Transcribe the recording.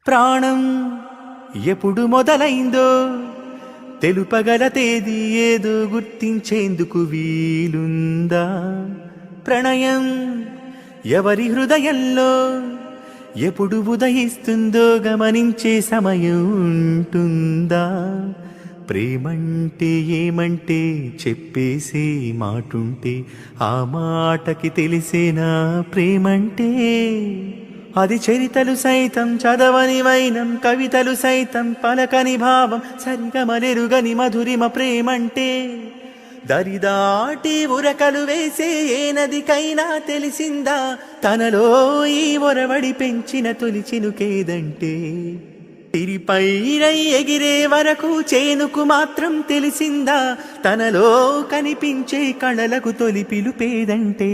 ప్రాణం ఎప్పుడు మొదలైందో తెలుపగల తేదీ ఏదో గుర్తించేందుకు వీలుందా? ప్రణయం ఎవరి హృదయంలో ఎప్పుడు ఉదయిస్తుందో గమనించే సమయం ఉంటుందా? ప్రేమంటే ఏమంటే చెప్పేసే మాటుంటే ఆ మాటకి తెలిసేనా ప్రేమంటే? అది చరితలు సైతం చదవని వైనం, కవితలు సైతం పలకని భావం, సరిగమలెరుగని మధురిమ ప్రేమంటే. దరిదాటి ఉరకలు వేసే ఏ నదికైనా తెలిసిందా తనలో ఈ ఒరవడి పెంచిన తొలి చినుకేదంటే? తిరిపైరై ఎగిరే వరకు చేనుకు మాత్రం తెలిసిందా తనలో కనిపించే కళలకు తొలి పిలుపేదంటే?